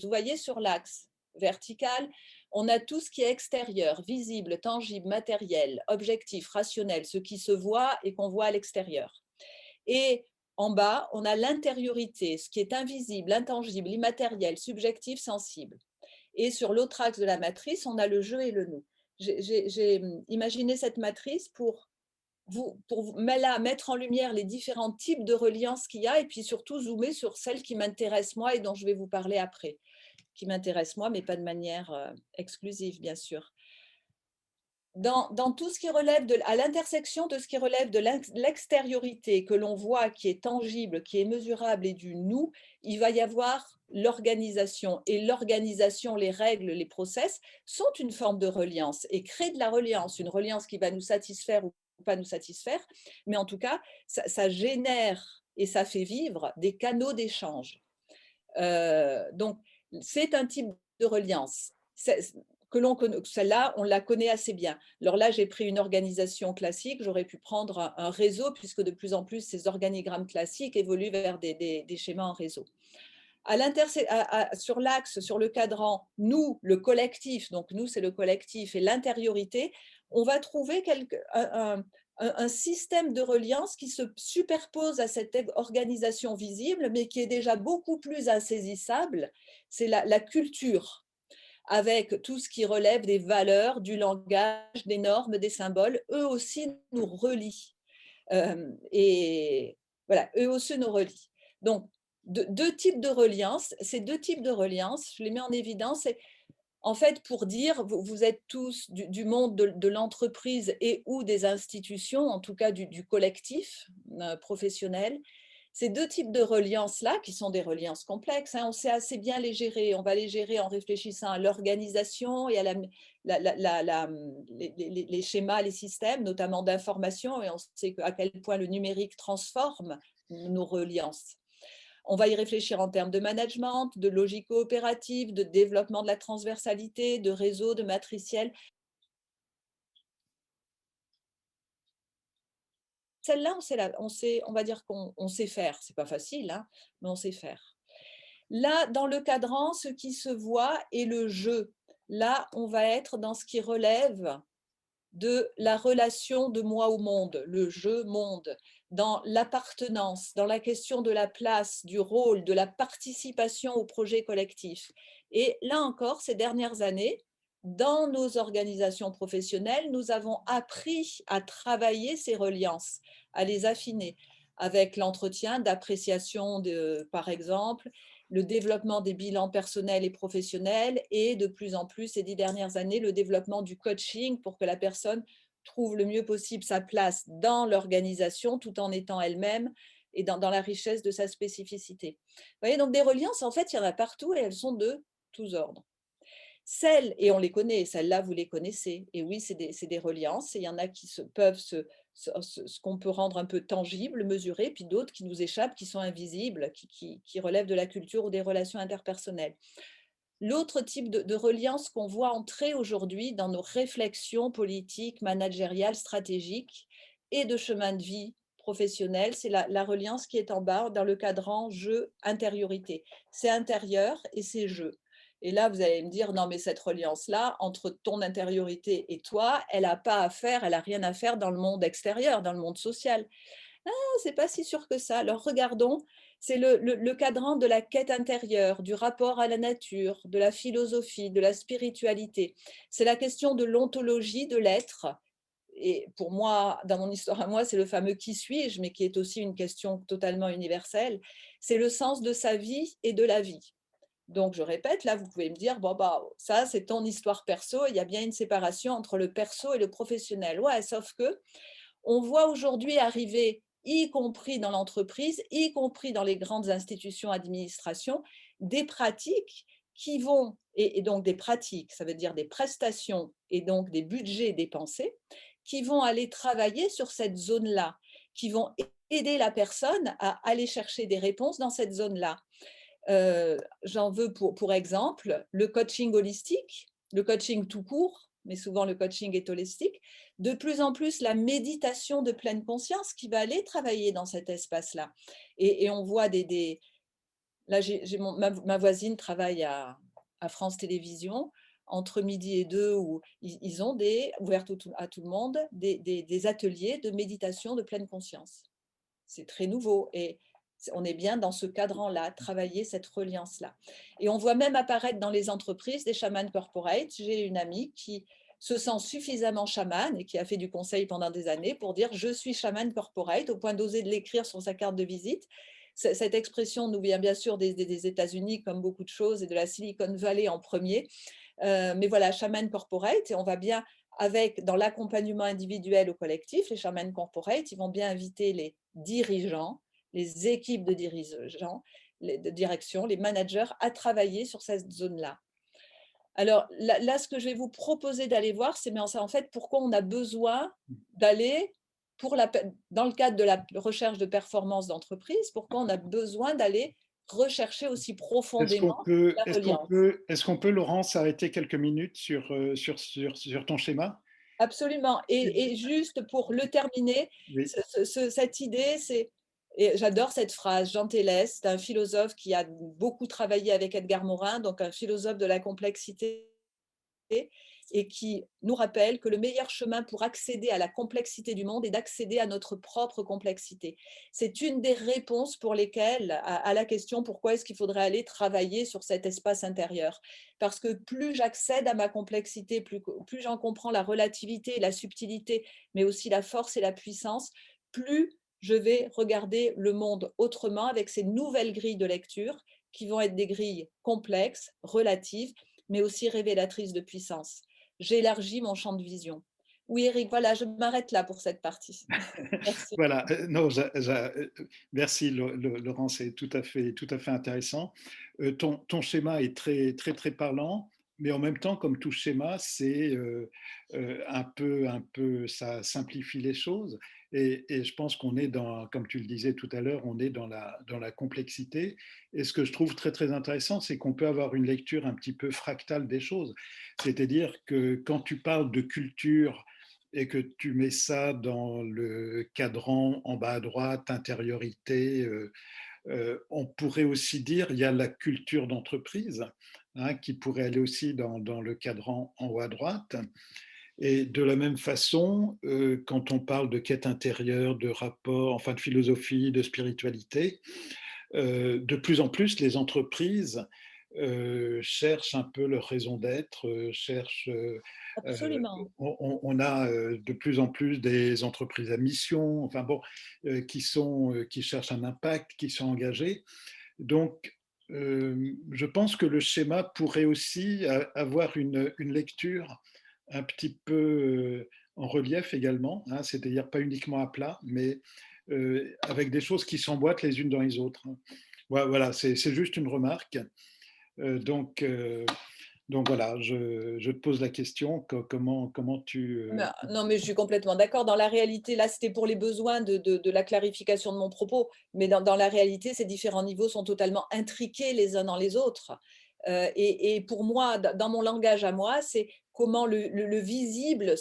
Vous voyez sur l'axe vertical, on a tout ce qui est extérieur, visible, tangible, matériel, objectif, rationnel, ce qui se voit et qu'on voit à l'extérieur. Et en bas, on a l'intériorité, ce qui est invisible, intangible, immatériel, subjectif, sensible. Et sur l'autre axe de la matrice, on a le je et le nous. J'ai imaginé cette matrice pour mettre en lumière les différents types de reliance qu'il y a et puis surtout zoomer sur celle qui m'intéresse moi et dont je vais vous parler après, qui m'intéresse moi, mais pas de manière exclusive, bien sûr. Dans tout ce qui relève à l'intersection de ce qui relève de l'extériorité que l'on voit, qui est tangible, qui est mesurable et du nous, il va y avoir l'organisation. Et l'organisation, les règles, les process sont une forme de reliance et créent de la reliance, une reliance qui va nous satisfaire ou pas nous satisfaire, mais en tout cas, ça génère et ça fait vivre des canaux d'échange. Donc, c'est un type de reliance que l'on connaît, celle-là, on la connaît assez bien. Alors là, j'ai pris une organisation classique, j'aurais pu prendre un réseau, puisque de plus en plus, ces organigrammes classiques évoluent vers des schémas en réseau. Sur l'axe, sur le cadran, nous, le collectif, donc nous, c'est le collectif, et l'intériorité, on va trouver un système de reliance qui se superpose à cette organisation visible, mais qui est déjà beaucoup plus insaisissable, c'est la culture, avec tout ce qui relève des valeurs, du langage, des normes, des symboles, eux aussi nous relient. Et voilà, eux aussi nous relient. Donc, deux types de reliance, ces deux types de reliance, je les mets en évidence, c'est en fait pour dire, vous êtes tous du monde de l'entreprise et ou des institutions, en tout cas du collectif professionnel. Ces deux types de reliances-là, qui sont des reliances complexes, on sait assez bien les gérer. On va les gérer en réfléchissant à l'organisation et à les schémas, les systèmes, notamment d'information, et on sait à quel point le numérique transforme nos reliances. On va y réfléchir en termes de management, de logique coopérative, de développement de la transversalité, de réseau, de matriciel. Celle-là, on va dire qu'on sait faire. C'est pas facile, hein, mais on sait faire. Là, dans le cadran, ce qui se voit est le jeu. Là, on va être dans ce qui relève de la relation de moi au monde, le jeu-monde, dans l'appartenance, dans la question de la place, du rôle, de la participation au projet collectif. Et là encore, ces dernières années, dans nos organisations professionnelles, nous avons appris à travailler ces reliances, à les affiner avec l'entretien d'appréciation, par exemple, le développement des bilans personnels et professionnels et de plus en plus ces 10 dernières années, le développement du coaching pour que la personne trouve le mieux possible sa place dans l'organisation tout en étant elle-même et dans la richesse de sa spécificité. Vous voyez, donc des reliances, en fait, il y en a partout et elles sont de tous ordres. Celles, et on les connaît, celles-là, vous les connaissez. Et oui, c'est des reliances. Et il y en a qui peuvent ce qu'on peut rendre un peu tangible, mesuré, puis d'autres qui nous échappent, qui sont invisibles, qui relèvent de la culture ou des relations interpersonnelles. L'autre type de reliance qu'on voit entrer aujourd'hui dans nos réflexions politiques, managériales, stratégiques et de chemin de vie professionnel, c'est la reliance qui est en bas dans le cadran jeu intériorité. C'est intérieur et c'est jeu. Et là, vous allez me dire, non, mais cette reliance-là, entre ton intériorité et toi, elle n'a pas à faire, elle n'a rien à faire dans le monde extérieur, dans le monde social. Ah, c'est pas si sûr que ça. Alors regardons, c'est le cadran de la quête intérieure, du rapport à la nature, de la philosophie, de la spiritualité. C'est la question de l'ontologie de l'être. Et pour moi, dans mon histoire à moi, c'est le fameux qui suis-je, mais qui est aussi une question totalement universelle. C'est le sens de sa vie et de la vie. Donc, je répète, là, vous pouvez me dire, bon, bah, ça, c'est ton histoire perso, il y a bien une séparation entre le perso et le professionnel. Ouais, sauf que on voit aujourd'hui arriver, y compris dans l'entreprise, y compris dans les grandes institutions administrations, des pratiques qui vont, et donc des pratiques, ça veut dire des prestations et donc des budgets dépensés, qui vont aller travailler sur cette zone-là, qui vont aider la personne à aller chercher des réponses dans cette zone-là. J'en veux pour exemple le coaching holistique, le coaching tout court, mais souvent le coaching est holistique, de plus en plus la méditation de pleine conscience qui va aller travailler dans cet espace-là. Et on voit Là, ma voisine travaille à France Télévisions, entre midi et 2, où ils ont ouverts à tout le monde, des ateliers de méditation de pleine conscience. C'est très nouveau et on est bien dans ce cadran-là, travailler cette reliance-là. Et on voit même apparaître dans les entreprises des chamans corporate. J'ai une amie qui se sent suffisamment chamane et qui a fait du conseil pendant des années pour dire je suis chaman corporate, au point d'oser de l'écrire sur sa carte de visite. Cette expression nous vient bien sûr des États-Unis, comme beaucoup de choses, et de la Silicon Valley en premier. Mais voilà, chaman corporate, et on va bien avec, dans l'accompagnement individuel ou collectif, les chamans corporate, ils vont bien inviter les dirigeants, les équipes de dirigeants, de direction, les managers à travailler sur cette zone-là. Alors là, ce que je vais vous proposer d'aller voir, c'est mais en fait pourquoi on a besoin d'aller dans le cadre de la recherche de performance d'entreprise, pourquoi on a besoin d'aller rechercher aussi profondément la reliance. Est-ce qu'on peut, Laurent, s'arrêter quelques minutes sur ton schéma? Absolument. Et juste pour le terminer, Oui. cette idée, et j'adore cette phrase, Jean Télès, c'est un philosophe qui a beaucoup travaillé avec Edgar Morin, donc un philosophe de la complexité, et qui nous rappelle que le meilleur chemin pour accéder à la complexité du monde est d'accéder à notre propre complexité. C'est une des réponses pour lesquelles, à la question pourquoi est-ce qu'il faudrait aller travailler sur cet espace intérieur. Parce que plus j'accède à ma complexité, plus j'en comprends la relativité, la subtilité, mais aussi la force et la puissance, plus je vais regarder le monde autrement avec ces nouvelles grilles de lecture qui vont être des grilles complexes, relatives, mais aussi révélatrices de puissance. J'élargis mon champ de vision. Oui, Eric, voilà, je m'arrête là pour cette partie. Merci. Voilà, non, merci Laurent, c'est tout à fait intéressant. Ton schéma est très, très, très parlant, mais en même temps, comme tout schéma, c'est un peu, ça simplifie les choses. Et je pense qu'on est dans, comme tu le disais tout à l'heure, on est dans la complexité. Et ce que je trouve très, très intéressant, c'est qu'on peut avoir une lecture un petit peu fractale des choses. C'est-à-dire que quand tu parles de culture, et que tu mets ça dans le cadran en bas à droite, intériorité, on pourrait aussi dire il y a la culture d'entreprise, hein, qui pourrait aller aussi dans le cadran en haut à droite. Et de la même façon, quand on parle de quête intérieure, de rapport, enfin de philosophie, de spiritualité, de plus en plus les entreprises cherchent un peu leur raison d'être, cherchent Absolument. on a de plus en plus des entreprises à mission, enfin bon, qui cherchent un impact, qui sont engagées. Donc, je pense que le schéma pourrait aussi avoir une lecture un petit peu en relief également, hein, c'est-à-dire pas uniquement à plat, mais avec des choses qui s'emboîtent les unes dans les autres. Voilà, c'est juste une remarque. Euh, donc, euh, donc voilà, je te pose la question, comment tu... Non, mais je suis complètement d'accord. Dans la réalité, là, c'était pour les besoins de la clarification de mon propos, mais dans la réalité, ces différents niveaux sont totalement intriqués les uns dans les autres. Et pour moi, dans mon langage à moi, c'est comment le visible,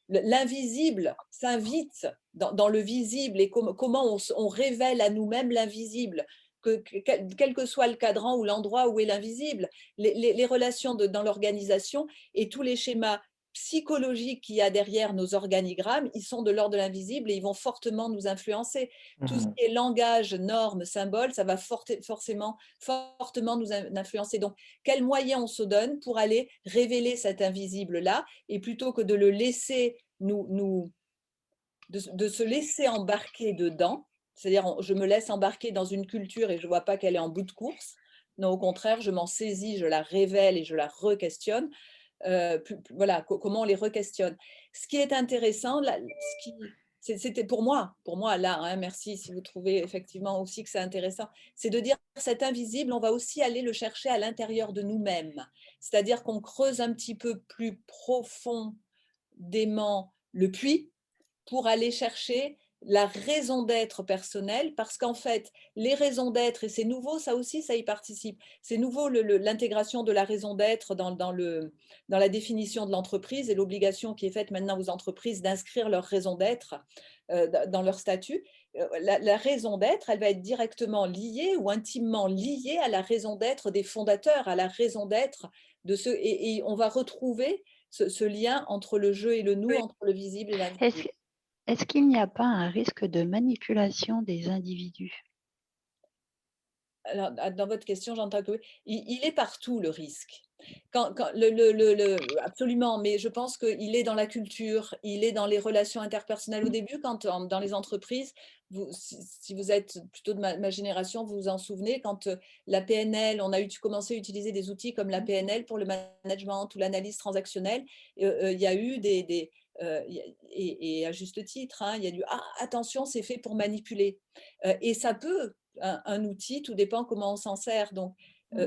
l'invisible s'invite dans le visible, et comment on révèle à nous-mêmes l'invisible, quel que soit le cadran ou l'endroit où est l'invisible, les relations dans l'organisation et tous les schémas psychologiques qu'il y a derrière nos organigrammes, ils sont de l'ordre de l'invisible et ils vont fortement nous influencer. Tout ce Mhm. qui est langage, normes, symboles, ça va fortement nous influencer. Donc, quels moyens on se donne pour aller révéler cet invisible-là, et plutôt que de le laisser de se laisser embarquer dedans, c'est-à-dire je me laisse embarquer dans une culture et je ne vois pas qu'elle est en bout de course. Non, au contraire, je m'en saisis, je la révèle et je la re-questionne. Voilà, comment on les re-questionne. Ce qui est intéressant, là, c'était pour moi là, hein, merci si vous trouvez effectivement aussi que c'est intéressant, c'est de dire cet invisible, on va aussi aller le chercher à l'intérieur de nous-mêmes. C'est-à-dire qu'on creuse un petit peu plus profondément le puits pour aller chercher la raison d'être personnelle, parce qu'en fait, les raisons d'être, et c'est nouveau, ça aussi, ça y participe, c'est nouveau l'intégration de la raison d'être dans la définition de l'entreprise et l'obligation qui est faite maintenant aux entreprises d'inscrire leur raison d'être dans leur statut. La raison d'être, elle va être directement liée ou intimement liée à la raison d'être des fondateurs, à la raison d'être de ceux, et on va retrouver ce lien entre le je et le nous, Oui. entre le visible et Est-ce l'invisible. est-ce qu'il n'y a pas un risque de manipulation des individus? Alors, dans votre question, j'entends que oui. Il est partout le risque. Absolument, mais je pense qu'il est dans la culture, il est dans les relations interpersonnelles au début, dans les entreprises, si vous êtes plutôt de ma génération, vous vous en souvenez, quand la PNL, on a commencé à utiliser des outils comme la PNL pour le management ou l'analyse transactionnelle, il y a eu et à juste titre, hein, il y a « Ah, attention, c'est fait pour manipuler ». Et ça peut, un outil, tout dépend comment on s'en sert. Donc,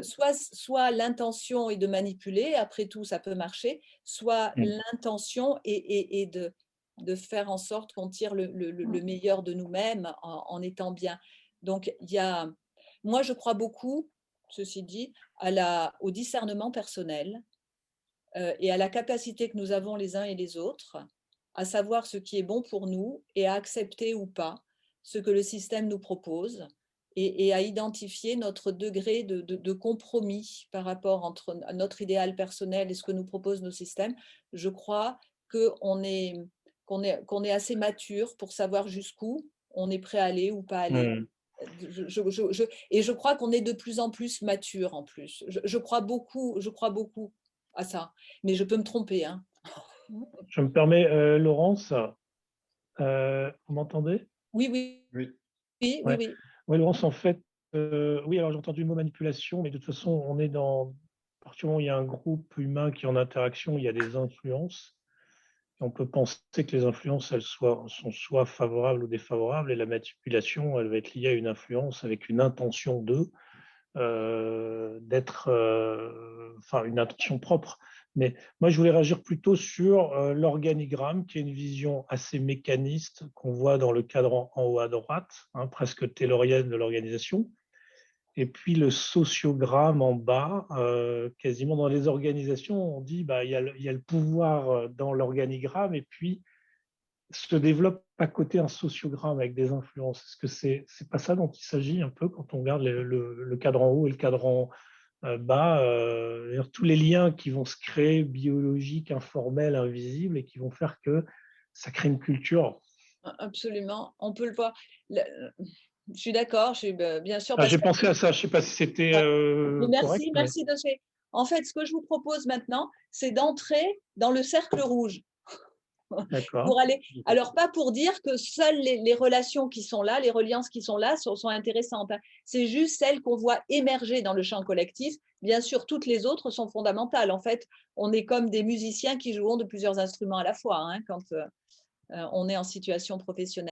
soit l'intention est de manipuler, après tout, ça peut marcher, soit l'intention est de faire en sorte qu'on tire le meilleur de nous-mêmes en étant bien. Donc, moi, je crois beaucoup, ceci dit, au discernement personnel et à la capacité que nous avons les uns et les autres à savoir ce qui est bon pour nous et à accepter ou pas ce que le système nous propose et à identifier notre degré de compromis par rapport entre notre idéal personnel et ce que nous proposent nos systèmes. Je crois qu'on est assez mature pour savoir jusqu'où on est prêt à aller ou pas aller. Et je crois qu'on est de plus en plus mature en plus. Je crois beaucoup à ça, mais je peux me tromper, hein. Je me permets, Laurence, vous m'entendez? Oui, oui, Oui. oui, oui, Ouais. oui. Oui, Laurence, en fait, oui, alors j'ai entendu le mot manipulation, mais de toute façon, on est à partir du moment où il y a un groupe humain qui est en interaction, il y a des influences. Et on peut penser que les influences, sont soit favorables ou défavorables, et la manipulation, elle va être liée à une influence avec une intention d'être, enfin, une intention propre. Mais moi, je voulais réagir plutôt sur l'organigramme, qui est une vision assez mécaniste qu'on voit dans le cadran en haut à droite, hein, presque taylorienne de l'organisation. Et puis le sociogramme en bas, quasiment dans les organisations, on dit bah, il y a le pouvoir dans l'organigramme, et puis se développe à côté un sociogramme avec des influences. Est-ce que c'est pas ça dont il s'agit un peu quand on regarde le cadran haut et le cadran bas, tous les liens qui vont se créer, biologiques, informels, invisibles, et qui vont faire que ça crée une culture. Absolument, on peut le voir. Je suis d'accord, bien sûr. J'ai pensé à ça, je ne sais pas si c'était correct. Merci de ce. En fait, ce que je vous propose maintenant, c'est d'entrer dans le cercle rouge. Pour aller, alors pas pour dire que seules les relations qui sont là, les reliances qui sont là sont intéressantes, hein. C'est juste celles qu'on voit émerger dans le champ collectif. Bien sûr, toutes les autres sont fondamentales. En fait, on est comme des musiciens qui jouent de plusieurs instruments à la fois, hein, quand on est en situation professionnelle.